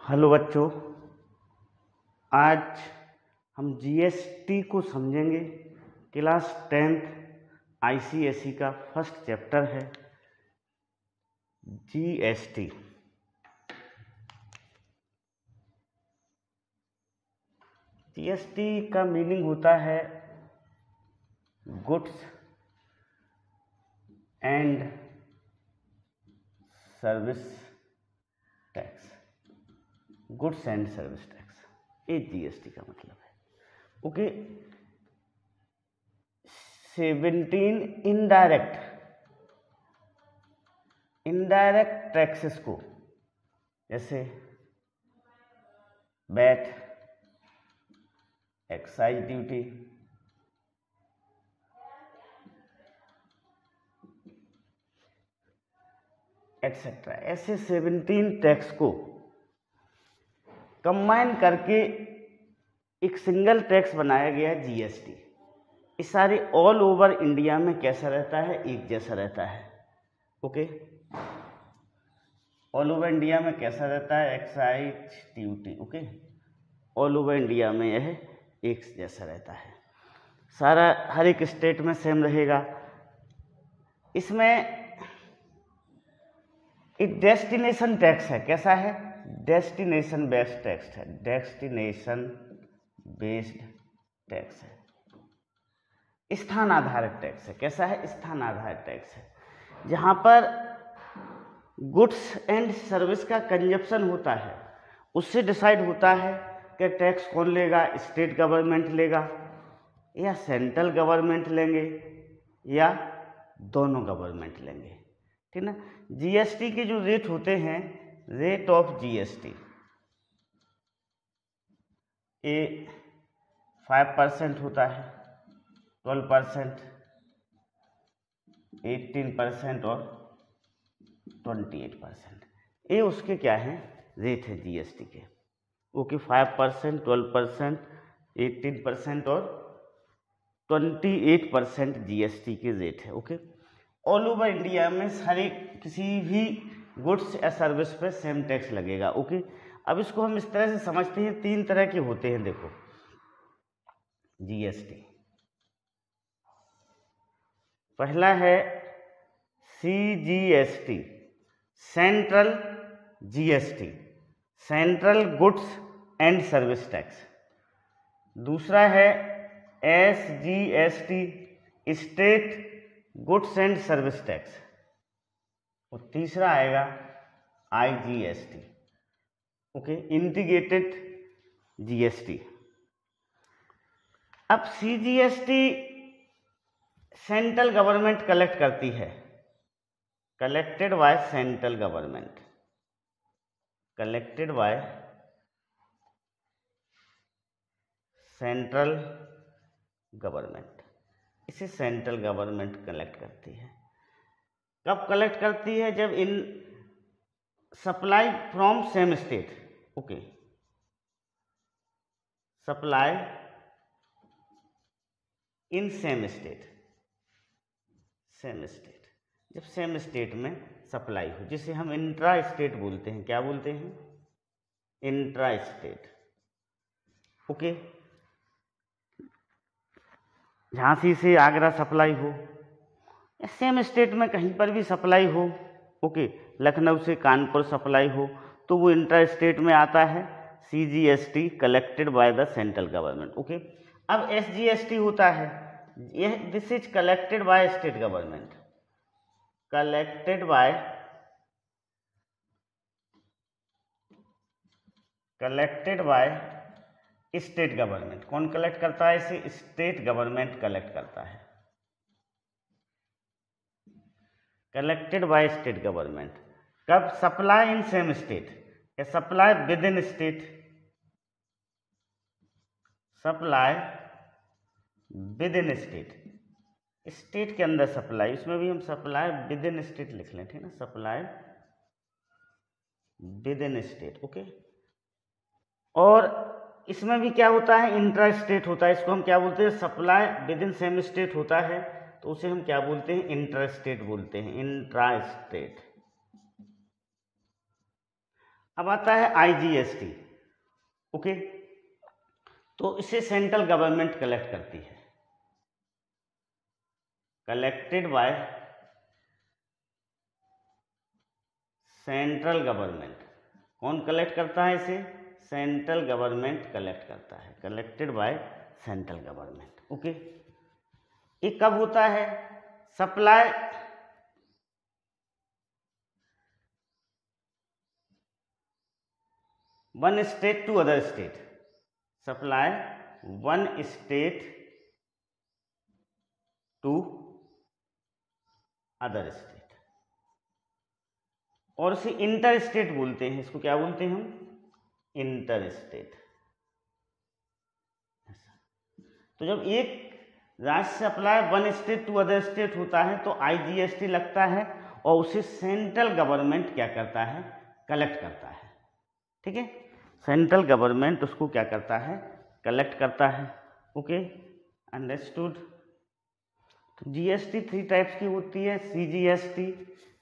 Hello बच्चों, आज हम जीएसटी को समझेंगे। क्लास 10th आईसीएसई का फर्स्ट चैप्टर है जीएसटी। जीएसटी का मीनिंग होता है goods and service tax. Goods and service tax, ये जीएसटी का मतलब है। ओके। 17 इनडायरेक्ट टैक्सेस को, जैसे वैट, एक्साइज ड्यूटी, एटसेट्रा, ऐसे 17 टैक्स को कंबाइन करके एक सिंगल टैक्स बनाया गया है जीएसटी। ये सारे ऑल ओवर इंडिया में कैसा रहता है? एक जैसा रहता है। ओके, ऑल ओवर इंडिया में कैसा रहता है? Excise duty. Okay, all over India में यह एक जैसा रहता है, सारा हर एक स्टेट में सेम रहेगा। इसमें एक डेस्टिनेशन टैक्स है। कैसा है? डेस्टिनेशन बेस्ड टैक्स है। डेस्टिनेशन बेस्ड टैक्स है। स्थान आधारित टैक्स है। कैसा है? स्थान आधारित टैक्स है, जहां पर गुड्स एंड सर्विस का कंजप्शन होता है, उससे डिसाइड होता है कि टैक्स कौन लेगा। स्टेट गवर्नमेंट लेगा या सेंट्रल गवर्नमेंट लेंगे या दोनों गवर्नमेंट लेंगे। ठीक ना। जीएसटी के जो रेट होते हैं, रेट ऑफ जीएसटी, ये 5% होता है, 12%, 18% और 28%। ये उसके क्या हैं? रेट है जीएसटी के। ओके, 5%, 12%, 18% और 28% जीएसटी के रेट है। ओके, ऑल ओवर इंडिया में सारे किसी भी गुड्स या सर्विस पे सेम टैक्स लगेगा। ओके, अब इसको हम इस तरह से समझते हैं, 3 तरह के होते हैं। देखो, जीएसटी पहला है CGST, central GST, central goods and service tax. दूसरा है SGST, state goods and service tax. और तीसरा आएगा आईजीएसटी। Okay, integrated GST. अब सीजीएसटी सेंट्रल गवर्नमेंट कलेक्ट करती है, collected by central government, collected by central government. इसे सेंट्रल गवर्नमेंट कलेक्ट करती है। कब कलेक्ट करती है? जब in supply from same state. Okay, supply in same state, same state, जब सेम स्टेट में सप्लाई हो, जिसे हम इंट्रा स्टेट बोलते हैं। क्या बोलते हैं? Intra state. ओके, झांसी से आगरा सप्लाई हो, या सेम स्टेट में कहीं पर भी सप्लाई हो। ओके, लखनऊ से कानपुर सप्लाई हो, तो वो इंट्रा स्टेट में आता है। CGST collected by the central government. Okay, अब एसजीएसटी होता है, यह this is collected by state government, collected by state government. कौन कलेक्ट करता है इसे? स्टेट गवर्नमेंट कलेक्ट करता है, कलेक्टेड बाय स्टेट गवर्नमेंट। कब? सप्लाई इन सेम स्टेट या supply within state, supply within state, state के अंदर सप्लाई। इसमें भी हम सप्लाई विद इन स्टेट लिख लें, ठीक है ना, supply within state. Okay, और इसमें भी क्या होता है? इंट्रा स्टेट होता है। इसको हम क्या बोलते हैं? Supply with in same state होता है, तो उसे हम क्या बोलते हैं? इंट्रा स्टेट बोलते हैं, इंट्रा स्टेट। अब आता है IGST। ओके, तो इसे सेंट्रल गवर्नमेंट कलेक्ट करती है, कलेक्टेड बाय सेंट्रल गवर्नमेंट। कौन कलेक्ट करता है इसे? सेंट्रल गवर्नमेंट कलेक्ट करता है, collected by central government. Okay, ये कब होता है? Supply one state to other state, supply one state to other state, और इसे इंटर स्टेट बोलते हैं। इसको क्या बोलते हैं हम? Inter state. तो जब एक राज्य से supply one state to other state होता है तो IGST लगता है और उसे सेंट्रल गवर्नमेंट क्या करता है? कलेक्ट करता है। ठीक है, सेंट्रल गवर्नमेंट उसको क्या करता है? कलेक्ट करता है। Okay, understood. तो GST 3 टाइप्स की होती है, CGST,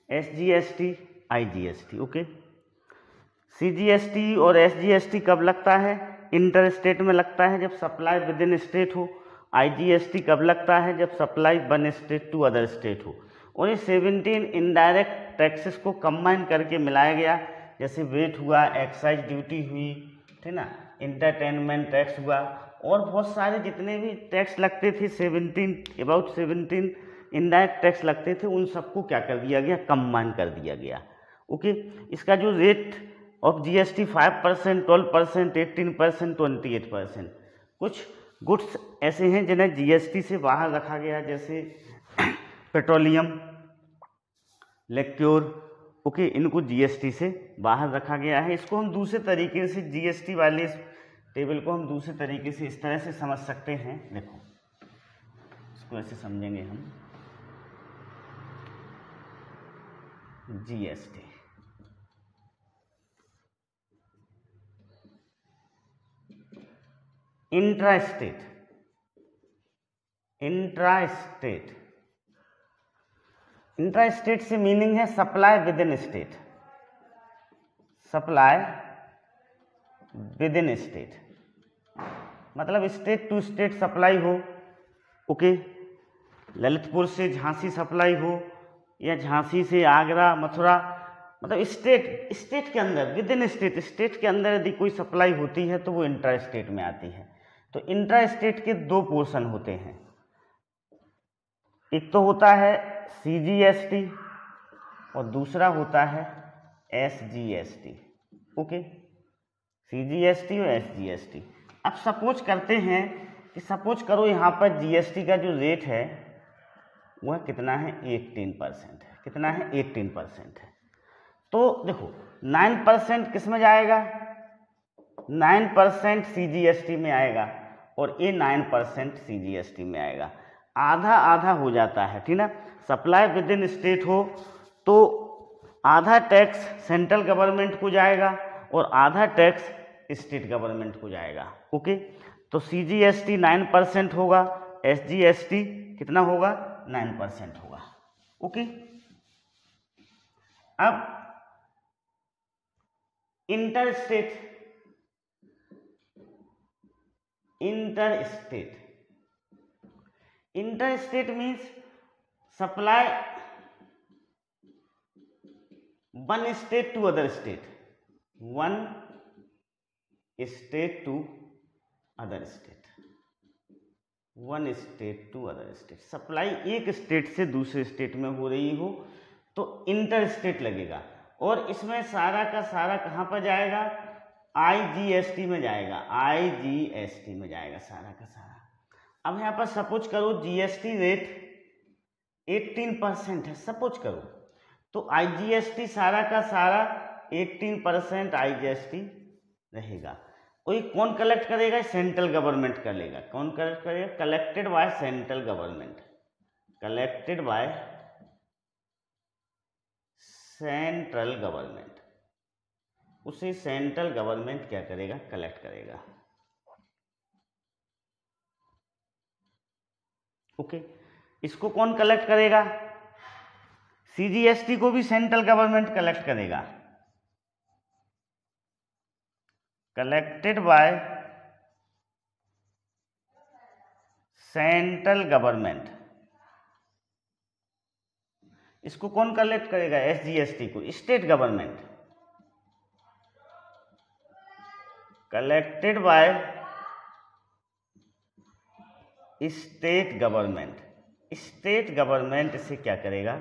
SGST, IGST। Okay, CGST और SGST कब लगता है? इंटर स्टेट में लगता है जब सप्लाई विद इन स्टेट हो। IGST कब लगता है? जब supply one state to other state हो। और ये 17 इनडायरेक्ट टैक्सेस को कंबाइन करके मिलाया गया, जैसे वेट हुआ, एक्साइज ड्यूटी हुई, ठीक ना, इंटरटेनमेंट टैक्स हुआ, और बहुत सारे जितने भी टैक्स लगते थे 17 इनडायरेक्ट टैक्स लगते थे, उन सबको क्या कर दिया गया? कंबाइन कर दिया गया। ओके, इसका जो रेट ऑफ GST 5%, 12%, 18%, 28%। कुछ गुड्स ऐसे हैं जिन्हें GST से बाहर रखा गया, जैसे पेट्रोलियम, लिक्योर। ओके, इनको GST से बाहर रखा गया है। इसको हम दूसरे तरीके से GST वाले इस टेबल को हम दूसरे तरीके से इस तरह से समझ सकते हैं। देखो, इसको ऐसे समझेंगे हम, GST इंट्रास्टेट, इंट्रास्टेट, इंट्रास्टेट से मीनिंग है supply within state, supply within state, मतलब स्टेट टू स्टेट सप्लाई हो। ओके, ललितपुर से झांसी सप्लाई हो, या झांसी से आगरा, मथुरा, मतलब स्टेट के अंदर, विद इन स्टेट के अंदर यदि कोई सप्लाई होती है तो वो इंट्रा स्टेट में आती है। तो इंट्रा स्टेट के दो पोर्शन होते हैं, एक तो होता है CGST और दूसरा होता है SGST। ओके, CGST और SGST। अब सपोज करते हैं कि सपोज करो यहाँ पर GST का जो रेट है वह कितना है? 18% है। कितना है? 18% है। तो देखो 9% किस में जाएगा? 9% CGST में आएगा और ये 9% CGST में आएगा। आधा आधा हो जाता है, ठीक ना। सप्लाई विद इन स्टेट हो तो आधा टैक्स सेंट्रल गवर्नमेंट को जाएगा और आधा टैक्स स्टेट गवर्नमेंट को जाएगा। ओके, तो CGST 9% होगा, SGST कितना होगा? 9% होगा। ओके, अब inter state, inter state means supply one state to other state, one state to other state, one state to other state. Supply एक स्टेट से दूसरे स्टेट में हो रही हो तो इंटर स्टेट लगेगा, और इसमें सारा का सारा कहाँ पर जाएगा? IGST में जाएगा, IGST में जाएगा सारा का सारा। अब यहाँ पर सपोज करो GST रेट 18% है, सपोज करो, तो IGST सारा का सारा 18% IGST रहेगा। और ये कौन कलेक्ट करेगा? सेंट्रल गवर्नमेंट करेगा। कौन कलेक्ट करेगा? Collected by central government, collected by central government. उसे सेंट्रल गवर्नमेंट क्या करेगा? कलेक्ट करेगा। ओके, इसको कौन कलेक्ट करेगा? CGST को भी सेंट्रल गवर्नमेंट कलेक्ट करेगा, कलेक्टेड बाय सेंट्रल गवर्नमेंट। इसको कौन कलेक्ट करेगा? SGST को state government. Collected by state government. State government इसे क्या करेगा?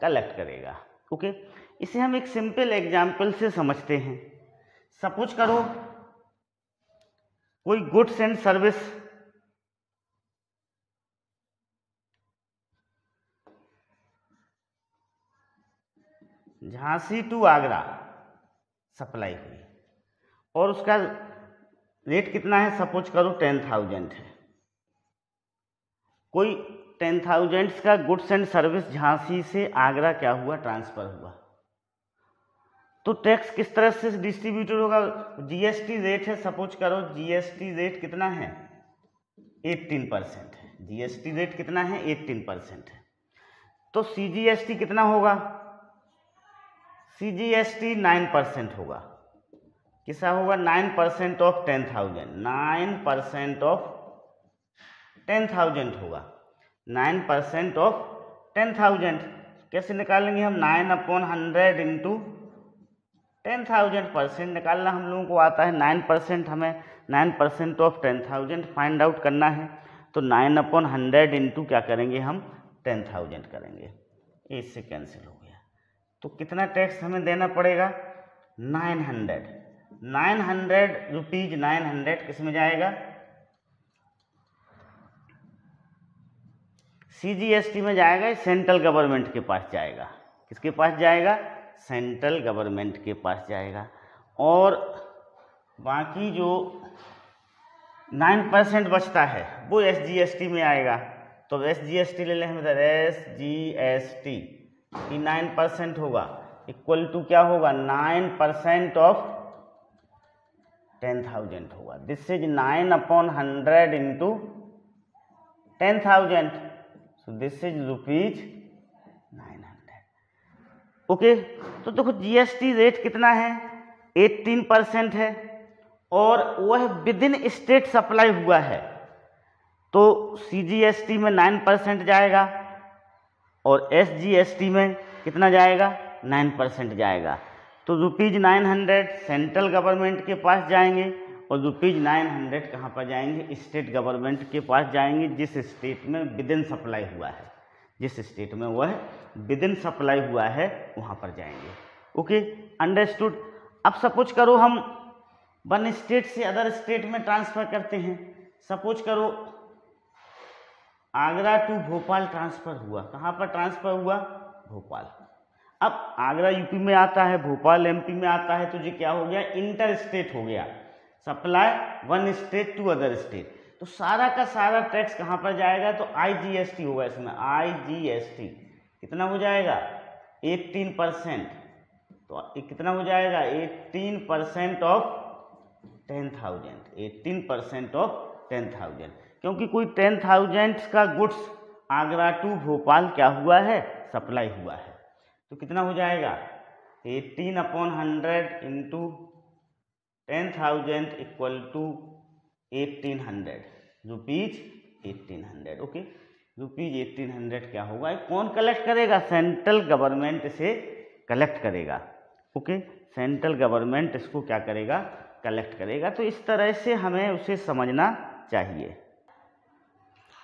कलेक्ट करेगा। ओके, इसे हम एक सिंपल एग्जाम्पल से समझते हैं। सपोज करो कोई goods and service Jhansi to Agra supply हुई और उसका रेट कितना है? सपोज करो 10,000 है। कोई 10,000 का गुड्स एंड सर्विस झांसी से आगरा क्या हुआ? ट्रांसफर हुआ। तो टैक्स किस तरह से डिस्ट्रीब्यूटेड होगा? जीएसटी रेट है, सपोज करो जीएसटी रेट कितना है? 18% है। जीएसटी रेट कितना है? 18% है। तो सीजीएसटी कितना होगा? सीजीएसटी 9% होगा। कितना होगा? 9% ऑफ 10,000। 9% ऑफ 10,000 होगा। 9% ऑफ 10,000 कैसे निकालेंगे हम? 9/100 इंटू 10,000। परसेंट निकालना हम लोगों को आता है। 9% हमें 9% ऑफ 10,000 फाइंड आउट करना है। तो 9/100 इंटू क्या करेंगे हम? 10,000 करेंगे। इससे कैंसिल हो गया। तो कितना टैक्स हमें देना पड़ेगा? 900 रुपीज। 900 किस में जाएगा? सीजीएसटी में जाएगा। सेंट्रल गवर्नमेंट के पास जाएगा। किसके पास जाएगा? सेंट्रल गवर्नमेंट के पास जाएगा। और बाकी जो 9% बचता है वो एसजीएसटी में आएगा। तो एसजीएसटी ले लें हम इधर। एसजीएसटी की 9% होगा इक्वल टू क्या होगा? 9% ऑफ 10,000 होगा। This is 9/100 into 10,000। So this is rupees 900। Okay, तो देखो जीएसटी रेट कितना है? 18% है और वह विद इन स्टेट सप्लाई हुआ है। तो सीजीएसटी में 9% जाएगा और एसजीएसटी में कितना जाएगा? 9% जाएगा। तो रुपीज 900 सेंट्रल गवर्नमेंट के पास जाएंगे और रुपीज 900 कहाँ पर जाएंगे? स्टेट गवर्नमेंट के पास जाएंगे, जिस स्टेट में विद इन सप्लाई हुआ है। जिस स्टेट में वह विद इन सप्लाई हुआ है वहाँ पर जाएंगे। Okay, understood. अब सपोज करो हम वन स्टेट से अदर स्टेट में ट्रांसफर करते हैं। सपोज करो आगरा टू भोपाल ट्रांसफर हुआ। कहाँ पर ट्रांसफर हुआ? भोपाल। अब आगरा यूपी में आता है, भोपाल एमपी में आता है, तो ये क्या हो गया? इंटर स्टेट हो गया। Supply one state to other state. तो सारा का सारा टैक्स कहाँ पर जाएगा? तो आईजीएसटी होगा इसमें। आईजीएसटी कितना हो जाएगा? 18%। तो कितना हो जाएगा? 18% ऑफ 10,000। 18% ऑफ 10,000, क्योंकि कोई 10,000 का गुड्स आगरा टू भोपाल क्या हुआ है? सप्लाई हुआ है। तो कितना हो जाएगा? 18/100 into 10,000 equal to 1800 rupees 1800। Okay, rupees 1800 क्या होगा? कौन कलेक्ट करेगा? सेंट्रल गवर्नमेंट से कलेक्ट करेगा। ओके, सेंट्रल गवर्नमेंट इसको क्या करेगा? कलेक्ट करेगा। तो इस तरह से हमें उसे समझना चाहिए।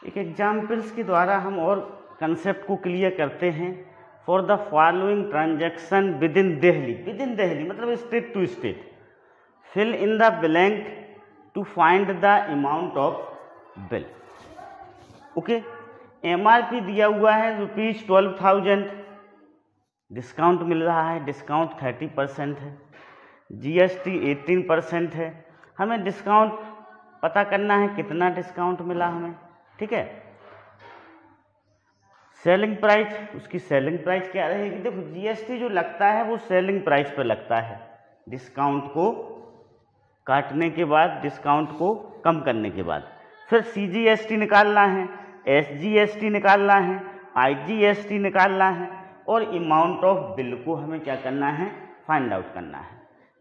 एक एग्जाम्पल्स के द्वारा हम और कंसेप्ट को क्लियर करते हैं। For the following transaction within Delhi. Within Delhi मतलब state to state. Fill in the blank to find the amount of bill. Okay, MRP दिया हुआ है रुपीज 12,000। डिस्काउंट मिल रहा है, डिस्काउंट 30% है। जीएसटी 18% है। हमें डिस्काउंट पता करना है, कितना डिस्काउंट मिला हमें। ठीक है, सेलिंग प्राइस, उसकी सेलिंग प्राइस क्या रहेगी? देखो जीएसटी जो लगता है वो सेलिंग प्राइस पर लगता है, डिस्काउंट को काटने के बाद, डिस्काउंट को कम करने के बाद। फिर सीजीएसटी निकालना है, एसजीएसटी निकालना है, आईजीएसटी निकालना है और अमाउंट ऑफ बिल को हमें क्या करना है? फाइंड आउट करना है।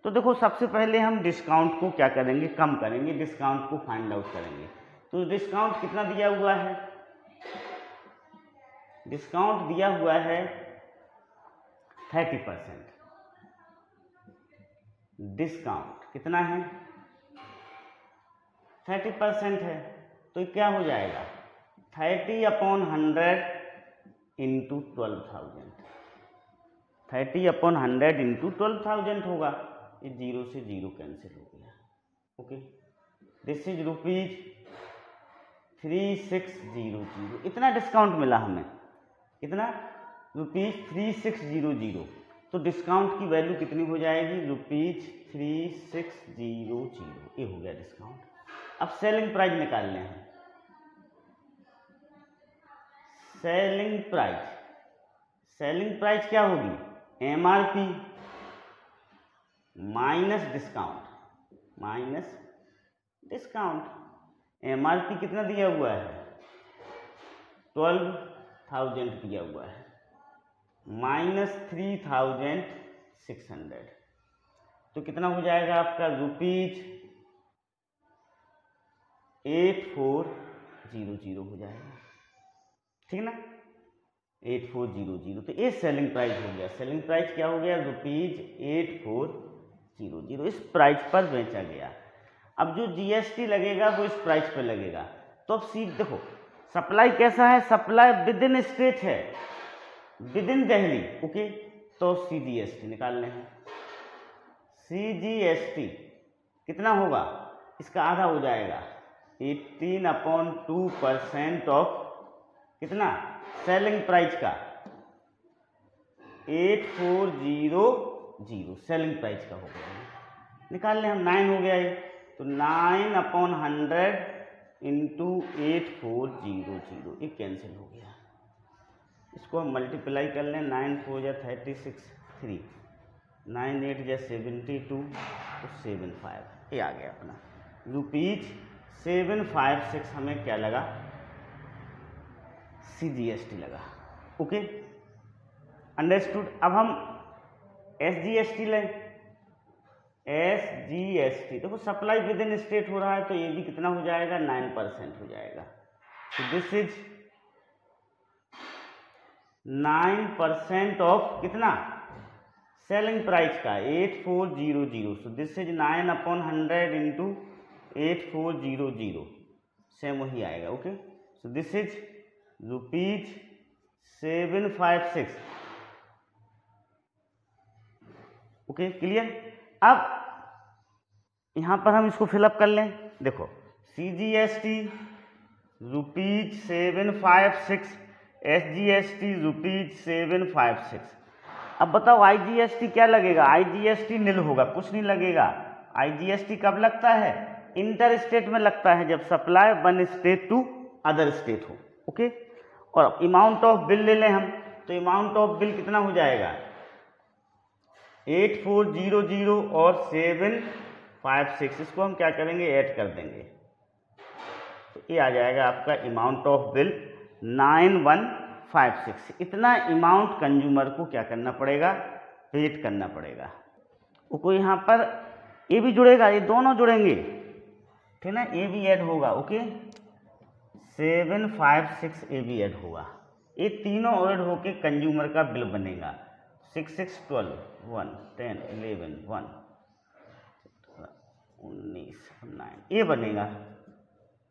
तो देखो सबसे पहले हम डिस्काउंट को क्या करेंगे, कम करेंगे, डिस्काउंट को फाइंड आउट करेंगे। तो डिस्काउंट कितना दिया हुआ है, डिस्काउंट दिया हुआ है 30%। डिस्काउंट कितना है, 30% है। तो ये क्या हो जाएगा, 30/100 इंटू 12,000, 30/100 इंटू 12,000 होगा। ये 0 से 0 कैंसिल हो गया। Okay, this is ₹3600। इतना डिस्काउंट मिला हमें, कितना, ₹3600। तो डिस्काउंट की वैल्यू कितनी हो जाएगी, ₹3600। ये हो गया डिस्काउंट। अब सेलिंग प्राइस निकालने हैं। सेलिंग प्राइस, सेलिंग प्राइस क्या होगी, MRP minus discount, minus discount. MRP कितना दिया हुआ है, 12,000 दिया हुआ है, माइनस 3,600। तो कितना हो जाएगा आपका, ₹8400 हो जाएगा, ठीक ना, 8400। तो ये सेलिंग प्राइस हो गया। सेलिंग प्राइस क्या हो गया, ₹8400। इस प्राइस पर बेचा गया। अब जो GST लगेगा वो इस प्राइस पर लगेगा। तो अब सीट देखो, सप्लाई कैसा है, सप्लाई विद इन स्टेट है, विद इन दिल्ली। ओके, तो CGST निकालने हैं। CGST कितना होगा, इसका आधा हो जाएगा, 18/2% ऑफ कितना, सेलिंग प्राइस का, 8400 सेलिंग प्राइस का हो गया। निकाल लें हम, 9 हो गया ये। तो 9/100 इंटू 8400, ये कैंसिल हो गया। इसको हम मल्टीप्लाई कर लें, 9 4 जा 36, 3 9 8 जा 72, तो 75, ये आ गया अपना ₹756 हमें क्या लगा, CGST लगा। Okay, understood. अब हम SGST लें। SGST देखो, सप्लाई विद इन स्टेट हो रहा है, तो ये भी कितना हो जाएगा, 9% हो जाएगा। तो दिस इज 9% ऑफ कितना, सेलिंग प्राइस का, 8400। सो दिस इज 9/100 इंटू 8400, सेम वही आएगा। Okay, so this is ₹756। Okay, clear. अब यहां पर हम इसको फिलअप कर लें। देखो, CGST ₹756, SGST ₹756। अब बताओ IGST क्या लगेगा, IGST नील होगा, कुछ नहीं लगेगा। IGST कब लगता है, इंटर स्टेट में लगता है, जब supply one state to other state हो। ओके, और अमाउंट ऑफ बिल ले लें हम, तो अमाउंट ऑफ बिल कितना हो जाएगा, 8400 और 756। इसको हम क्या करेंगे, ऐड कर देंगे, तो ये आ जाएगा आपका अमाउंट ऑफ बिल 9156। इतना अमाउंट कंज्यूमर को क्या करना पड़ेगा, पेड करना पड़ेगा। वो यहाँ पर ये भी जुड़ेगा, ये दोनों जुड़ेंगे, ठीक ना, ये भी ऐड होगा। ओके, 756 ये भी ऐड होगा, ये तीनों ऐड होके कंज्यूमर का बिल बनेगा। 6 6 12 1 10 11 1 19 9, ये बनेगा।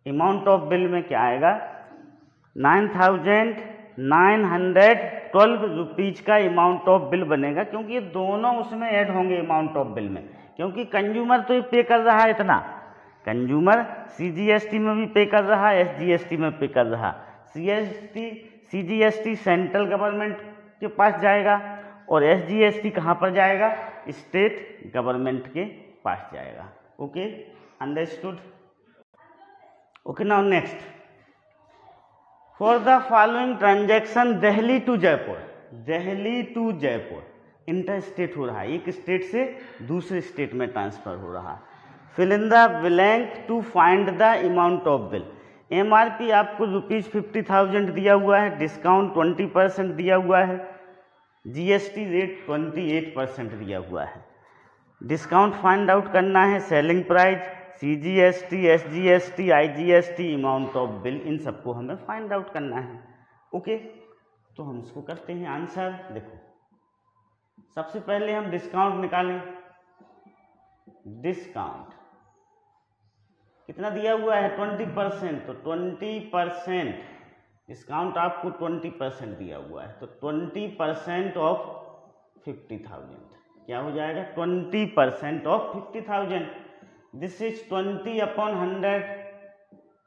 अमाउंट ऑफ बिल में क्या आएगा, 9,912 रुपीज का अमाउंट ऑफ बिल बनेगा, क्योंकि ये दोनों उसमें ऐड होंगे अमाउंट ऑफ बिल में, क्योंकि कंज्यूमर तो ये पे कर रहा है इतना, कंज्यूमर CGST में भी पे कर रहा है, SGST में पे कर रहा। CGST सेंट्रल गवर्नमेंट के पास जाएगा और SGST कहाँ पर जाएगा, स्टेट गवर्नमेंट के पास जाएगा। Okay, understood. Okay, now next, for the following transaction Delhi to Jaipur, Delhi to Jaipur inter state हो रहा है, एक स्टेट से दूसरे स्टेट में ट्रांसफर हो रहा। Fill in the blank to find the amount of bill. MRP आपको ₹50,000 दिया हुआ है, डिस्काउंट 20% दिया हुआ है, GST रेट 28% दिया हुआ है। डिस्काउंट फाइंड आउट करना है, selling price, CGST, SGST, IGST, amount of bill, इन सबको हमें फाइंड आउट करना है। ओके, तो हम इसको करते हैं आंसर। देखो सबसे पहले हम डिस्काउंट निकालें। डिस्काउंट कितना दिया हुआ है 20%, तो 20% डिस्काउंट आपको 20% दिया हुआ है, तो 20% ऑफ 50,000 क्या हो जाएगा 20% ऑफ 50,000। दिस इज 20/100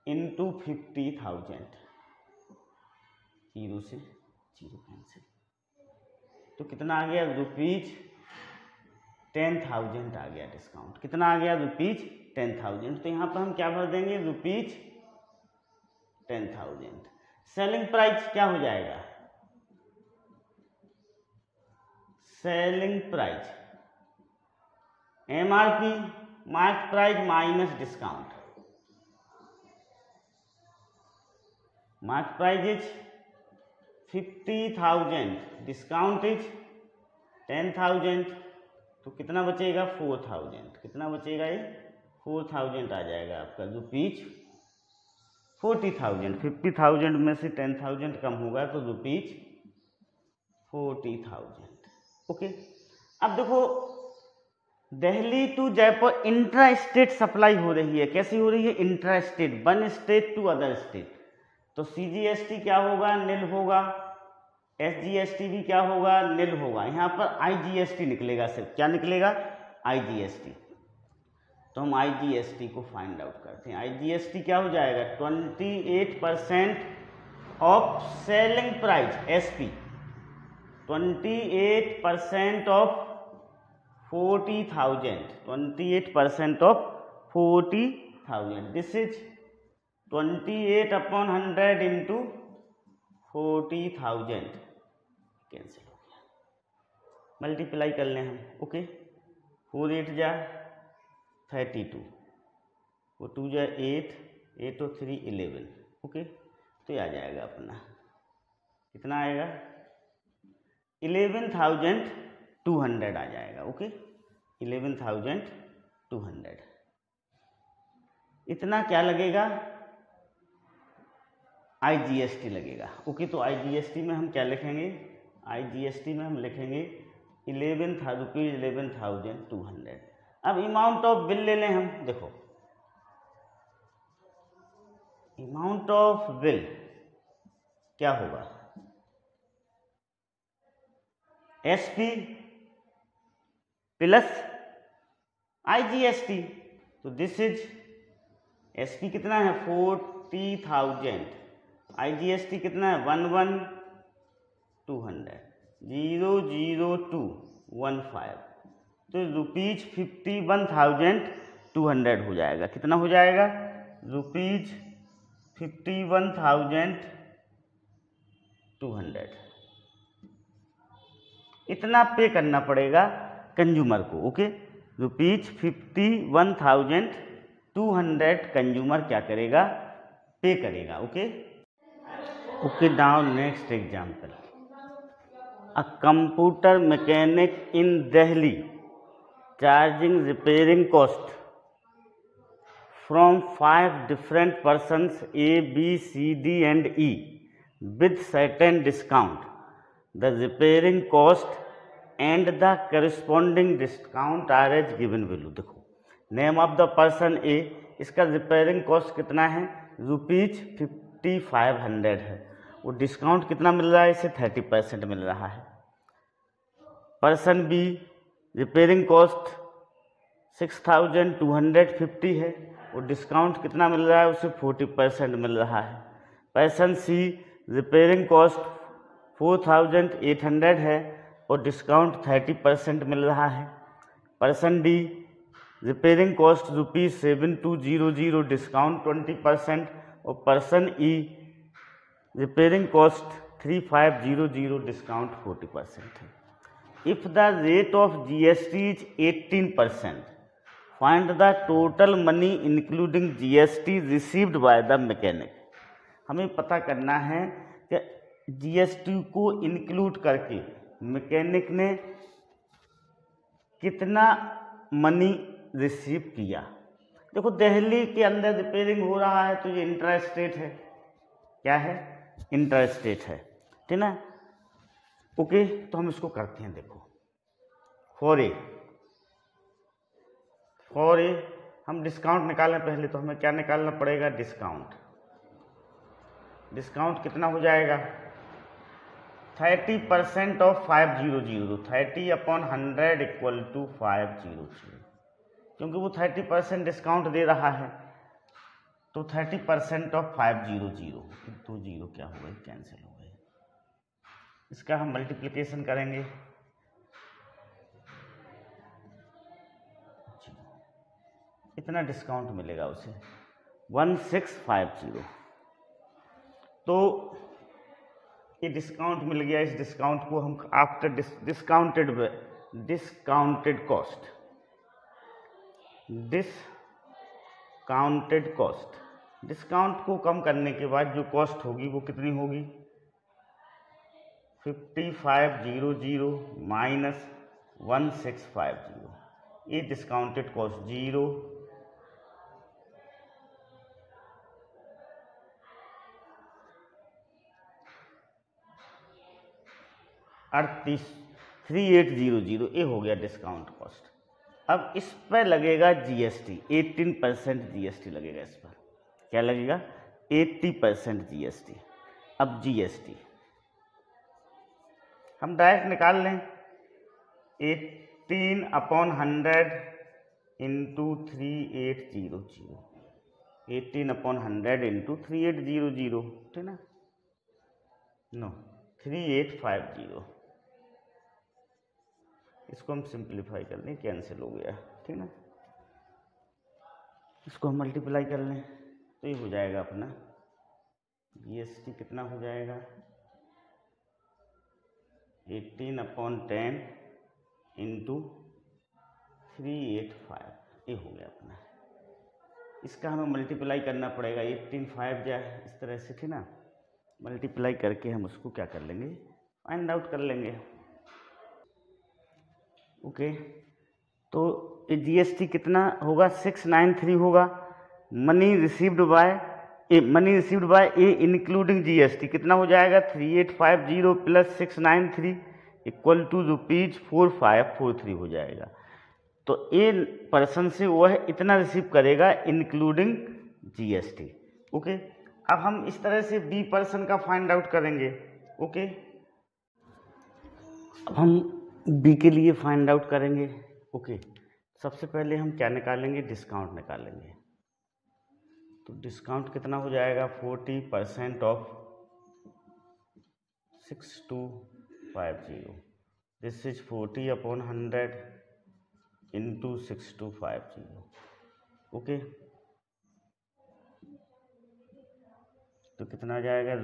इंटू 50,000, 0 से 0 कैंसिल, तो कितना आ गया ₹10,000 आ गया। डिस्काउंट कितना आ गया ₹10,000, तो यहाँ पर हम क्या भर देंगे ₹10,000। सेलिंग प्राइस क्या हो जाएगा, selling price MRP market price minus discount, market price is 50,000, discount is 10,000, तो कितना बचेगा 4,000, कितना बचेगा ये 4,000 आ जाएगा आपका ₹40,000। 50,000 में से 10,000 कम होगा तो ₹40,000। ओके, अब देखो Delhi to Jaipur intra state supply हो रही है, कैसी हो रही है intra state, one state to other state, तो CGST क्या होगा निल होगा, SGST भी क्या होगा निल होगा, यहाँ पर IGST निकलेगा, सिर्फ क्या निकलेगा IGST, तो हम IGST को फाइंड आउट करते हैं। IGST क्या हो जाएगा 28% of selling price SP, 28% of 40,000, 28% of 40,000, this is 28/100 into 40,000, cancel हो गया, मल्टीप्लाई कर लें हम। ओके, 4 8 जा 32, 4 2 जा 8, 8 और 3 11, ओके, तो ये आ जाएगा अपना, कितना आएगा 11,200 आ जाएगा। ओके, 11,200, इतना क्या लगेगा IGST लगेगा। ओके, तो IGST में हम क्या लिखेंगे, IGST में हम लिखेंगे ₹11,200। अब अमाउंट ऑफ बिल ले लें हम, देखो अमाउंट ऑफ बिल क्या होगा SP प्लस IGST, तो दिस इज SP कितना है 40,000, IGST कितना है 11,200, 00215, तो ₹51,200 हो जाएगा। कितना हो जाएगा ₹51,200, इतना पे करना पड़ेगा कंज्यूमर को। ओके, ₹51,200 कंज्यूमर क्या करेगा पे करेगा। Okay, okay, now next example, a computer mechanic in Delhi charging repairing cost from 5 different persons A, B, C, D and E with certain discount. The repairing cost and the corresponding discount are as given below। देखो name of the person A, इसका repairing cost कितना है ₹5500 है, वो discount कितना मिल रहा है इसे 30% मिल रहा है। पर्सन B रिपेयरिंग कॉस्ट 6,250 है, वो डिस्काउंट कितना मिल रहा है उसे 40% मिल रहा है। पर्सन C रिपेयरिंग कॉस्ट 4,800 है और डिस्काउंट 30% मिल रहा है। Person D repairing cost ₹7,200, discount 20%, और person E repairing cost 3,500, discount 40% है। If the rate of GST is 18%, find the total money including GST received by the mechanic. हमें पता करना है कि GST को इंक्लूड करके मैकेनिक ने कितना मनी रिसीव किया। देखो दिल्ली के अंदर रिपेयरिंग हो रहा है तो ये इंटर स्टेट है, क्या है, इंटर स्टेट है, ठीक ना। ओके, तो हम इसको करते हैं। देखो फॉर ए हम डिस्काउंट निकालें पहले, तो हमें क्या निकालना पड़ेगा, डिस्काउंट। डिस्काउंट कितना हो जाएगा, 30% ऑफ 500, 30/100 इक्वल टू 500, क्योंकि वो 30% डिस्काउंट दे रहा है, तो 30% ऑफ 500, 2 जीरो क्या हो गए, कैंसिल हो गए। इसका हम मल्टीप्लिकेशन करेंगे, इतना डिस्काउंट मिलेगा उसे 1650। तो ये डिस्काउंट मिल गया। इस डिस्काउंट को हम आफ्टर डिस्काउंटेड कॉस्ट, डिस्काउंट को कम करने के बाद जो कॉस्ट होगी वो कितनी होगी, 5500 माइनस 1650। ये डिस्काउंटेड कॉस्ट 0, 3800, ये हो गया डिस्काउंट कॉस्ट। अब इस पर लगेगा जीएसटी, 18% जीएसटी लगेगा इस पर। क्या लगेगा, 80% जीएसटी। अब जीएसटी हम डायरेक्ट निकाल लें, 18/100 इंटू 3800, 18/100 इंटू 3800, ठीक ना, नो 3850। इसको हम सिंप्लीफाई कर लें, कैंसिल हो गया, ठीक ना। इसको हम मल्टीप्लाई कर लें तो ये हो जाएगा अपना जीएसटी कितना हो जाएगा, 18/10 इंटू 385, ये हो गया अपना। इसका हमें मल्टीप्लाई करना पड़ेगा, 18/5 जाए इस तरह से, ठीक ना। मल्टीप्लाई करके हम उसको क्या कर लेंगे, फाइंड आउट कर लेंगे। ओके, तो जीएसटी कितना होगा, 693 होगा। Money received by A including GST कितना हो जाएगा, 3850 प्लस 693 इक्वल टू ₹4543 हो जाएगा। तो ए पर्सन से वह इतना रिसीव करेगा इंक्लूडिंग जीएसटी। ओके, अब हम इस तरह से बी पर्सन का फाइंड आउट करेंगे। ओके, अब हम बी के लिए फाइंड आउट करेंगे। ओके, सबसे पहले हम क्या निकालेंगे, डिस्काउंट निकालेंगे। तो डिस्काउंट कितना हो जाएगा, 40% of 6250, this is 40/100 into 6250। Okay, तो कितना आ जाएगा,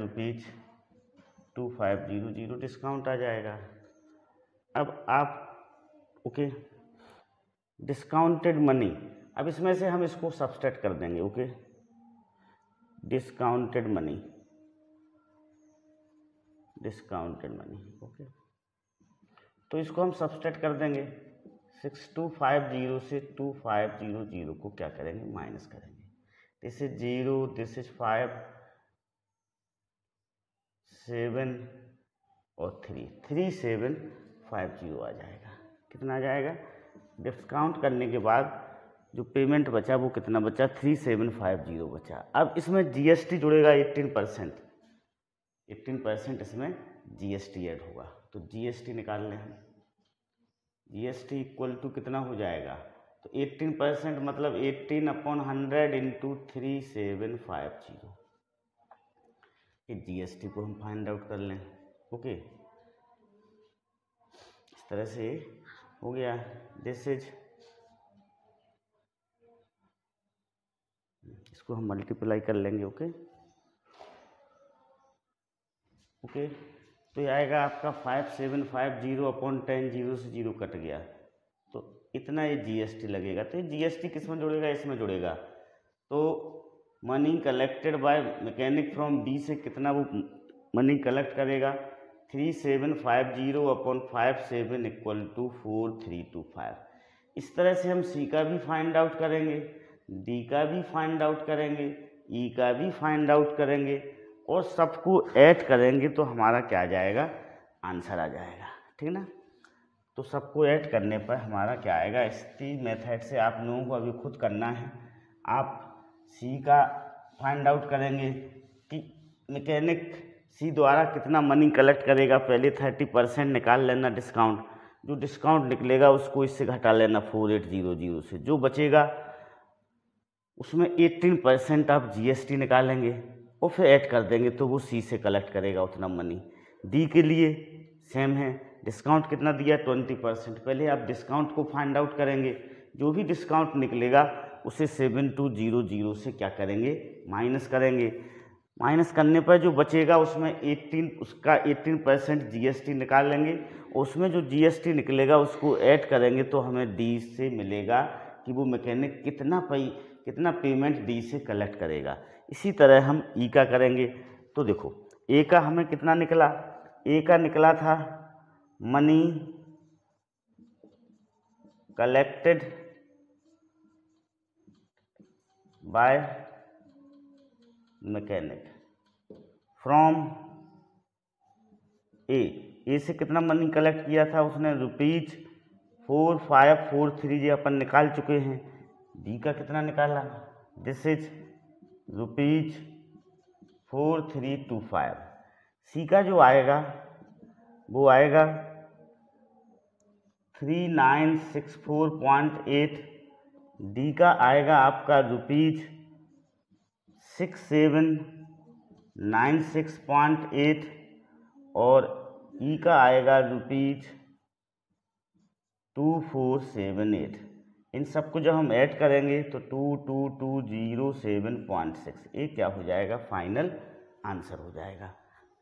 ₹2500 डिस्काउंट आ जाएगा। अब आप ओके, डिस्काउंटेड मनी, अब इसमें से हम इसको सब्सट्रैक्ट कर देंगे। ओके, डिस्काउंटेड मनी, ओके, तो इसको हम सब्सट्रैक्ट कर देंगे। 6250 से 2500 को क्या करेंगे, माइनस करेंगे। दिस इज 0, दिस इज 5, 7 और 3, 3750 आ जाएगा। कितना आ जाएगा, डिस्काउंट करने के बाद जो पेमेंट बचा वो कितना बचा, 3750 बचा। अब इसमें जीएसटी जुड़ेगा 18% इसमें जीएसटी ऐड होगा। तो जीएसटी निकाल लें हम, जीएसटी इक्वल टू कितना हो जाएगा, तो 18% मतलब 18/100 इंटू 3750। कि जीएसटी को हम फाइंड आउट कर लें। ओके, इस तरह से हो गया। दिस इज, इसको हम मल्टीप्लाई कर लेंगे। ओके, ओके, तो ये आएगा आपका 5750/10, 0 से 0 कट गया, तो इतना ये जीएसटी लगेगा। तो ये जीएसटी किस में जुड़ेगा, इसमें जुड़ेगा। तो money collected by mechanic from B से कितना वो मनी कलेक्ट करेगा, 3750/57 इक्वल टू 4325। इस तरह से हम सी का भी फाइंड आउट करेंगे, डी का भी फाइंड आउट करेंगे, ई का भी फाइंड आउट करेंगे और सबको ऐड करेंगे तो हमारा क्या आ जाएगा, आंसर आ जाएगा। ठीक ना। तो सबको ऐड करने पर हमारा क्या आएगा, इसी मेथड से आप लोगों को अभी खुद करना है। आप सी का फाइंड आउट करेंगे कि मैकेनिक सी द्वारा कितना मनी कलेक्ट करेगा। पहले 30% निकाल लेना डिस्काउंट, जो डिस्काउंट निकलेगा उसको इससे घटा लेना 4800 से, जो बचेगा उसमें 18% आप जीएसटी निकालेंगे और फिर ऐड कर देंगे तो वो सी से कलेक्ट करेगा उतना मनी। डी के लिए सेम है, डिस्काउंट कितना दिया 20%। पहले आप डिस्काउंट को फाइंड आउट करेंगे, जो भी डिस्काउंट निकलेगा उसे 7200 से क्या करेंगे, माइनस करेंगे। माइनस करने पर जो बचेगा उसमें 18% जीएसटी निकाल लेंगे, उसमें जो जीएसटी निकलेगा उसको ऐड करेंगे तो हमें डी से मिलेगा कि वो मैकेनिक कितना पेमेंट डी से कलेक्ट करेगा। इसी तरह हम ई का करेंगे। तो देखो ए का हमें कितना निकला, ए का निकला था money collected by mechanic from A से कितना मनी कलेक्ट किया था उसने, ₹4543 ये अपन निकाल चुके हैं। डी का कितना निकाला, दिस इज ₹4325। सी का जो आएगा वो आएगा 3964.8। डी का आएगा आपका ₹6796.8 और ई का आएगा ₹2478। इन सबको जब हम ऐड करेंगे तो 2207.6 ये क्या हो जाएगा, फाइनल आंसर हो जाएगा।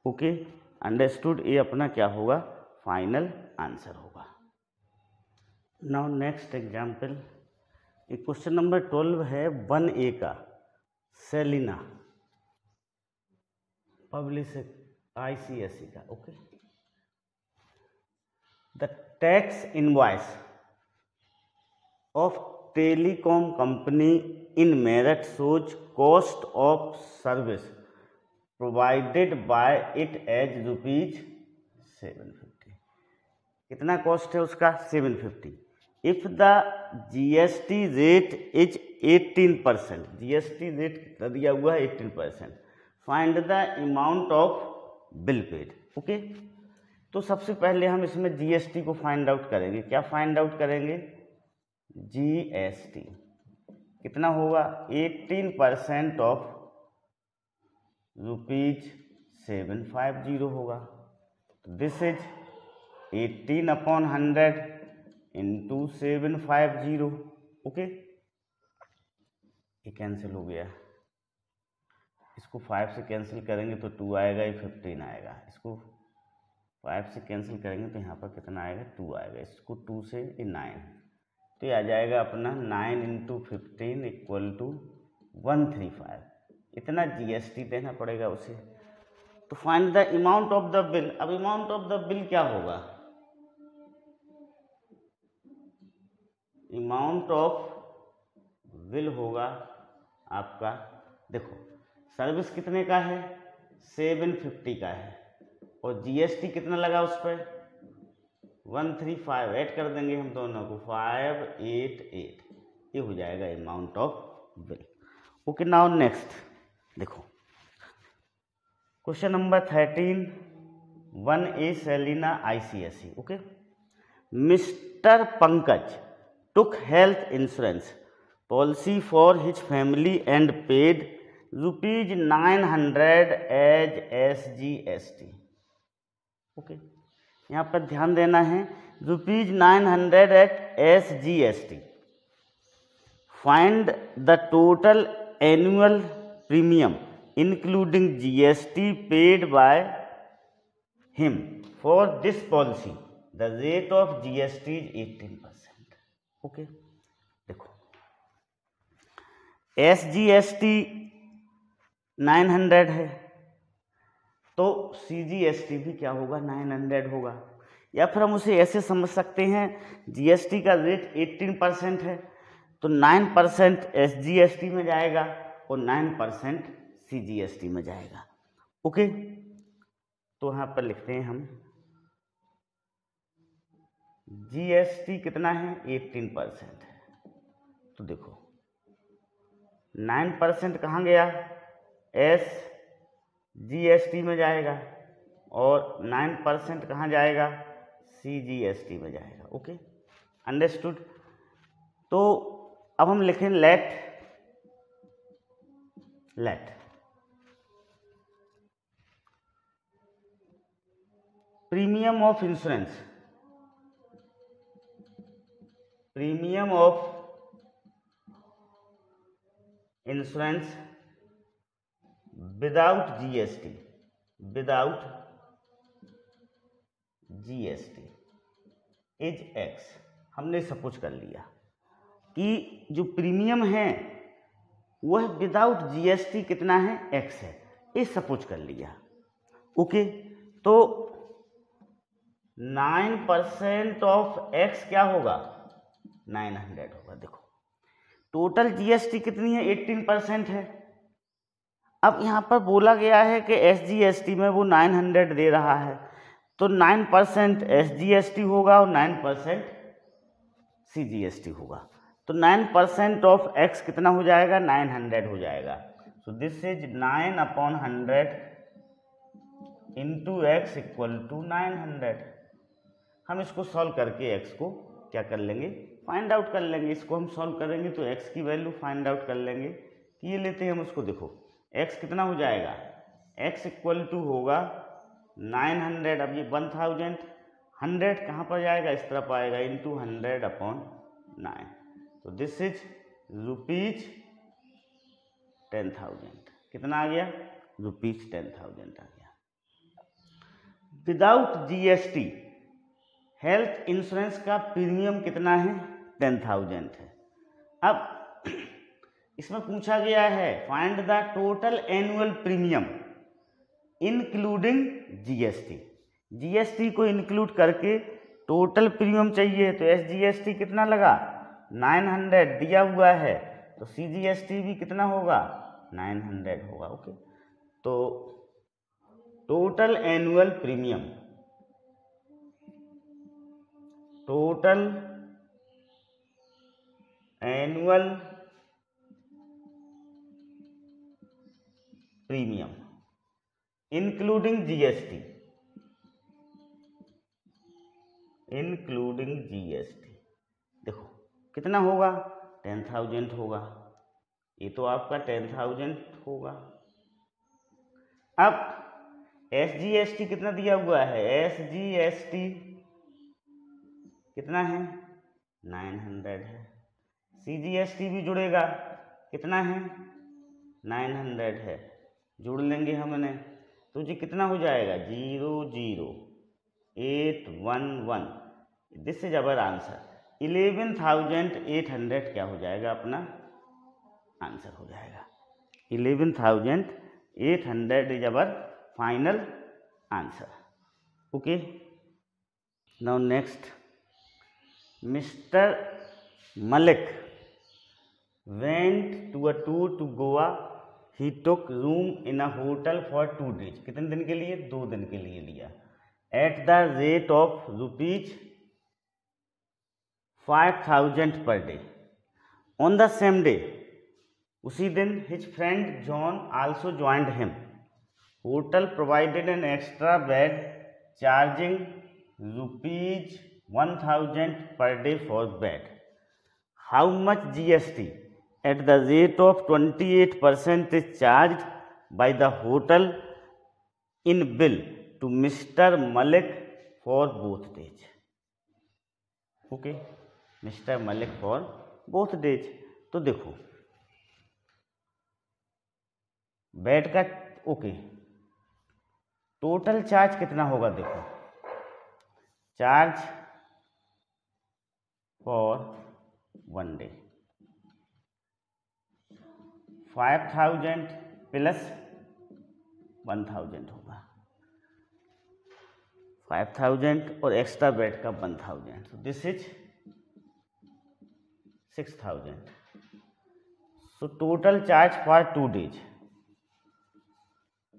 Okay, understood. ये अपना क्या होगा, फाइनल आंसर होगा। Now next example, question number 12 है 1A का, सेलिना पब्लिश ICSE का। Okay, the tax invoice of telecom company in merit shows cost of service provided by it as ₹750। कितना कॉस्ट है उसका, 750। If the GST rate is 18%, GST rate कितना दिया हुआ है 18%, find the amount of bill paid. Okay, तो सबसे पहले हम इसमें जीएसटी को फाइंड आउट करेंगे। क्या फाइंड आउट करेंगे, जीएसटी कितना होगा, 18% ऑफ ₹750 होगा। This is 18/100 into 750। ओके, ये कैंसिल हो गया, इसको 5 से कैंसिल करेंगे तो 2 आएगा, ये 15 आएगा। इसको 5 से कैंसिल करेंगे तो यहाँ पर कितना आएगा, 2 आएगा। इसको 2 से 9, तो ये आ जाएगा अपना 9 × 15 = 135। इतना जीएसटी देना पड़ेगा उसे। तो find the amount of the bill. अब अमाउंट ऑफ द बिल क्या होगा, अमाउंट ऑफ बिल होगा आपका, देखो सर्विस कितने का है, 750 का है और जीएसटी कितना लगा उस पर, 135। ऐड कर देंगे हम दोनों को, 588। ये हो जाएगा amount of bill. Okay, now next देखो question number 13 1A Selina ICSE। Okay, mister Pankaj took health insurance policy for his family and paid ₹900 as SGST। Okay, यहाँ पर ध्यान देना है, ₹900 at SGST। Find the total annual premium including GST paid by him for this policy. The rate of GST is 18%। Okay, देखो SGST 900 है तो CGST भी क्या होगा, 900 होगा। या फिर हम उसे ऐसे समझ सकते हैं, जीएसटी का रेट 18% है तो 9% एसजीएसटी में जाएगा और 9% सीजीएसटी में जाएगा। ओके, तो यहाँ पर लिखते हैं हम जीएसटी कितना है 18% है, तो देखो 9% कहाँ गया, एस जीएसटी में जाएगा और 9% कहाँ जाएगा, सीजीएसटी में जाएगा। Okay, understood. तो अब हम लिखें let premium of insurance, premium of insurance without GST, without GST is X. हमने सपोज कर लिया कि जो प्रीमियम है वह विदाउट जीएसटी कितना है, एक्स है, ये सपोज कर लिया। ओके, तो 9% ऑफ एक्स क्या होगा, 900 होगा। देखो टोटल जीएसटी कितनी है, 18% है। अब यहाँ पर बोला गया है कि एसजीएसटी में वो 900 दे रहा है, तो 9% एसजीएसटी होगा और 9% सीजीएसटी होगा, तो 9% ऑफ एक्स कितना हो जाएगा, 900 हो जाएगा। So this is 9/100 into X equal to 900। हम इसको सॉल्व करके एक्स को क्या कर लेंगे, फाइंड आउट कर लेंगे। इसको हम सॉल्व करेंगे तो एक्स की वैल्यू फाइंड आउट कर लेंगे कि ये लेते हैं हम उसको। देखो एक्स कितना हो जाएगा, एक्स इक्वल टू होगा 900, अब ये 1000, 100 कहाँ पर जाएगा, इस तरफ आएगा, इंटू 100/9, तो दिस इज रुपीज 10,000। कितना आ गया, रुपीज 10,000 आ गया। विदाउट जीएसटी हेल्थ इंश्योरेंस का प्रीमियम कितना है, 10,000 है। अब इसमें पूछा गया है find the total annual premium including GST, GST को इंक्लूड करके टोटल प्रीमियम चाहिए, तो एसजीएसटी कितना लगा, 900 दिया हुआ है, तो सीजीएसटी भी कितना होगा, 900 होगा। ओके, तो total annual premium, total annual premium including GST, including GST देखो कितना होगा, 10,000 होगा। ये तो आपका 10,000 होगा। अब एसजीएसटी कितना दिया हुआ है, एसजीएसटी कितना है, 900 है। सीजीएसटी भी जुड़ेगा, कितना है, 900 है, जोड़ लेंगे हमने, तो जी कितना हो जाएगा, 00811। This is our answer. 11,800 क्या हो जाएगा, अपना आंसर हो जाएगा। 11,800 is our final answer. Okay, now next, mister Malik went to a tour to Goa. He took room in a hotel for 2 days. कितने दिन के लिए, 2 दिन के लिए लिया, at the rate of ₹5,000 per day. On the same day, उसी दिन, his friend John also joined him. Hotel provided an extra bed charging ₹1,000 per day for bed. How much GST at the rate of 28% is charged by the hotel in bill to Mr. Malik for both days? Okay, Mr. Malik for both days. तो देखो bed का okay, total charge कितना होगा, देखो charge for 1 day 5,000 plus 1,000 होगा, 5000 और extra bed का 1000, so this is 6000. So total charge for 2 days.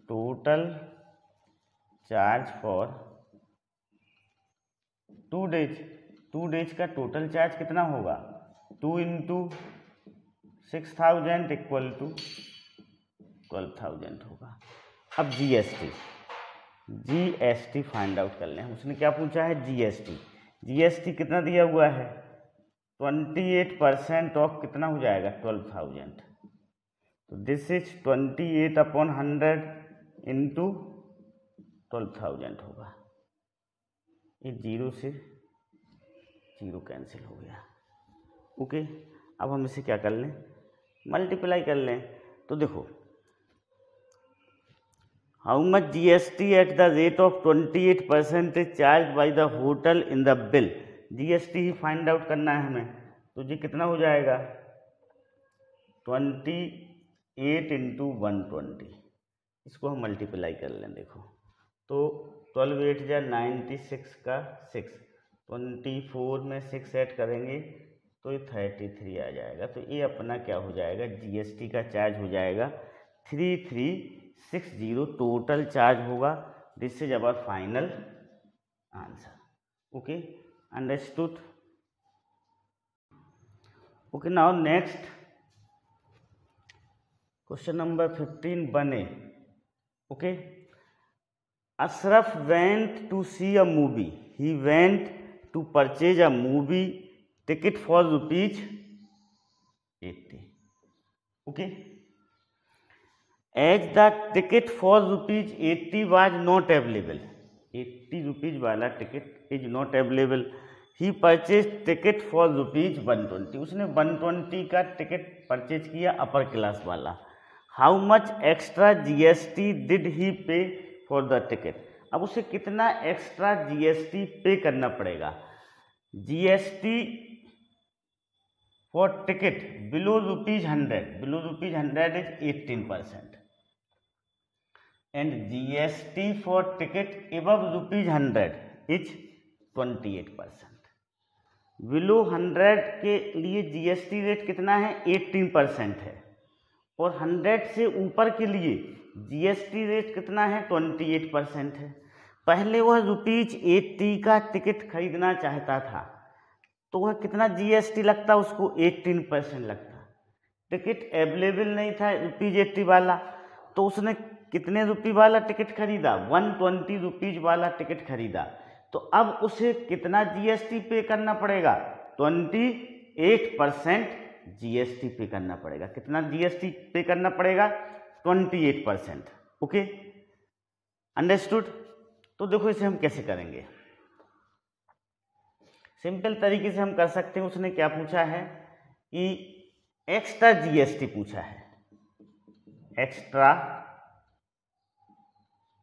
Total charge for 2 days. 2 days का टोटल चार्ज कितना होगा? 2 इंटू 6000 इक्वल टू 12,000 होगा. अब जीएसटी फाइंड आउट कर लें. उसने क्या पूछा है? जीएसटी कितना दिया हुआ है? 28% ऑफ कितना हो जाएगा? 12,000. तो दिस इज 28/100 इंटू 12,000 होगा. ये 0 से 0 कैंसिल हो गया. ओके, अब हम इसे क्या कर लें? मल्टीप्लाई कर लें. तो देखो, how much GST at the rate of 28% is charge by the hotel in the bill. GST he find out करना है हमें. तो जी कितना हो जाएगा? 28 इंटू 120. इसको हम मल्टीप्लाई कर लें. देखो, तो 12 8 जा 96 का 6, 24 में 6 ऐड करेंगे तो ये 33 आ जाएगा. तो ये अपना क्या हो जाएगा? जीएसटी का चार्ज हो जाएगा 3360 टोटल चार्ज होगा. This is our final answer. Okay, understood. Okay, now next question number 15 बने. Okay, Ashraf went to see a movie. He went to purchase a movie ticket for rupees 80. Okay. As the ticket for rupees 80 was not available, 80 rupees वाला ticket is not available. He purchased ticket for rupees 120. उसने 120 का ticket purchase किया upper class वाला. How much extra GST did he pay for the ticket? अब उसे कितना extra GST पे करना पड़ेगा? GST for ticket below ₹100 is 18% and GST for ticket above ₹100 is 28%. Below 100 के लिए जीएसटी रेट कितना है? 18% है. और 100 से ऊपर के लिए जीएसटी रेट कितना है? 28% है. पहले वह ₹80 का टिकट खरीदना चाहता था तो वह कितना जीएसटी लगता? उसको 18% लगता. टिकट अवेलेबल नहीं था ₹80 वाला, तो उसने कितने रुपये वाला टिकट खरीदा? 120 रुपीज़ वाला टिकट खरीदा. तो अब उसे कितना जीएसटी पे करना पड़ेगा? 28% जीएसटी पे करना पड़ेगा. कितना जीएसटी पे करना पड़ेगा? 28%. Okay, understood. तो देखो इसे हम कैसे करेंगे. सिंपल तरीके से हम कर सकते हैं. उसने क्या पूछा है कि एक्स्ट्रा जीएसटी पूछा है. एक्स्ट्रा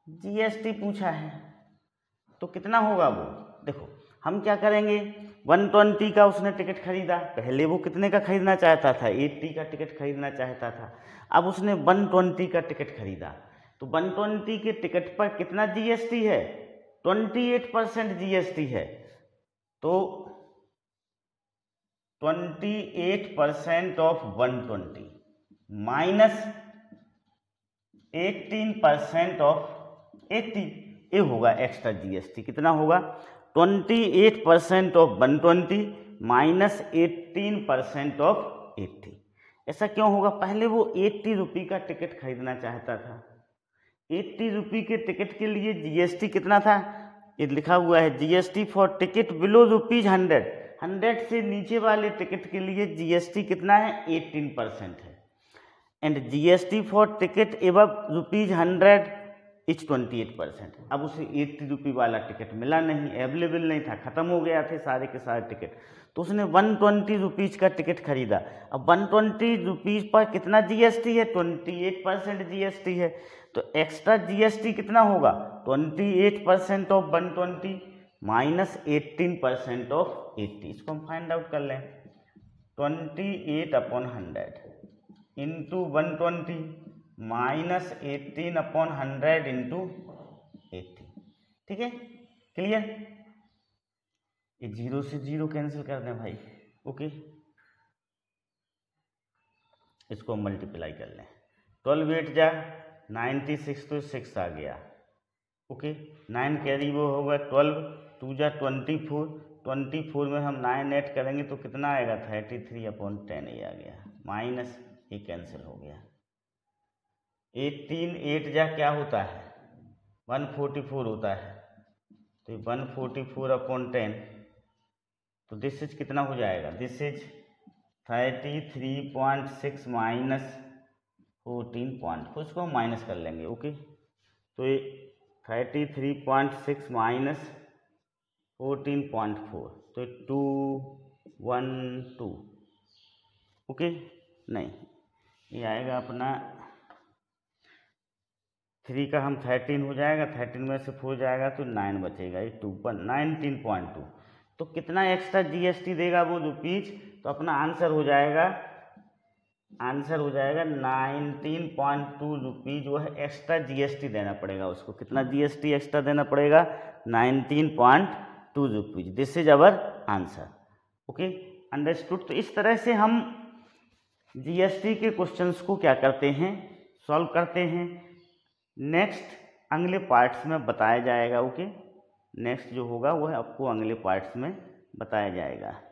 जीएसटी पूछा है तो कितना होगा वो? देखो हम क्या करेंगे, 120 का उसने टिकट खरीदा. पहले वो कितने का खरीदना चाहता था? 80 का टिकट खरीदना चाहता था. अब उसने 120 का टिकट खरीदा तो 120 के टिकट पर कितना जीएसटी है? 28% जीएसटी है. तो 28% ऑफ 120 माइनस 18% ऑफ 80, ये होगा एक्स्ट्रा जीएसटी. कितना होगा? 28% ऑफ 120 माइनस 18% ऑफ 80. ऐसा क्यों होगा? पहले वो 80 रुपये का टिकट खरीदना चाहता था. 80 रुपये के टिकट के लिए जीएसटी कितना था? ये लिखा हुआ है, जीएसटी फॉर टिकट बिलो ₹100. 100 से नीचे वाले टिकट के लिए जीएसटी कितना है? 18% है. And GST for ticket above ₹100 is 28%. अब उसे 80 रुपये वाला टिकट मिला नहीं, अवेलेबल नहीं था, ख़त्म हो गया थे सारे के सारे टिकट. तो उसने 120 रुपीज़ का टिकट खरीदा. अब 120 रुपीज़ पर कितना जीएसटी है? 28% जीएसटी है. तो एक्स्ट्रा जीएसटी कितना होगा? 28% ऑफ 120 माइनस 18% ऑफ 80. इसको हम फाइंड आउट कर लें. 28/100 इंटू 120 माइनस 18/100 इंटू 80. ठीक है, क्लियर? ये 0 से 0 कैंसिल कर दें भाई, ओके, इसको मल्टीप्लाई कर लें। 12 8 जा 96 तो 6 आ गया, ओके। 9 कैरी वो होगा 12, 2 जा 24, 24 में हम 9 ऐड करेंगे तो कितना आएगा 33/10 ही आ गया, माइनस ये कैंसिल हो गया। 18 8 जा क्या होता है 144 होता है, तो 144/10, तो दिस इज कितना हो जाएगा, दिस इज 33.6 माइनस 14.4, इसको हम माइनस कर लेंगे, ओके। तो ये 33.6 माइनस 14.4, तो 212, ओके। नहीं, ये आएगा अपना 3 का हम 13 हो जाएगा, 13 में से 4 जाएगा तो 9 बचेगा, ये 19.2। तो कितना एक्स्ट्रा जीएसटी देगा वो रुपीज, तो अपना आंसर हो जाएगा 19.2 रुपीज वो है एक्स्ट्रा जीएसटी देना पड़ेगा उसको। कितना जीएसटी एक्स्ट्रा देना पड़ेगा 19.2 rupees. This is our answer, okay, understood. तो इस तरह से हम जीएसटी के क्वेश्चंस को क्या करते हैं, सॉल्व करते हैं। नेक्स्ट अगले पार्ट्स में बताया जाएगा, ओके। नेक्स्ट जो होगा वो है आपको अगले पार्ट्स में बताया जाएगा।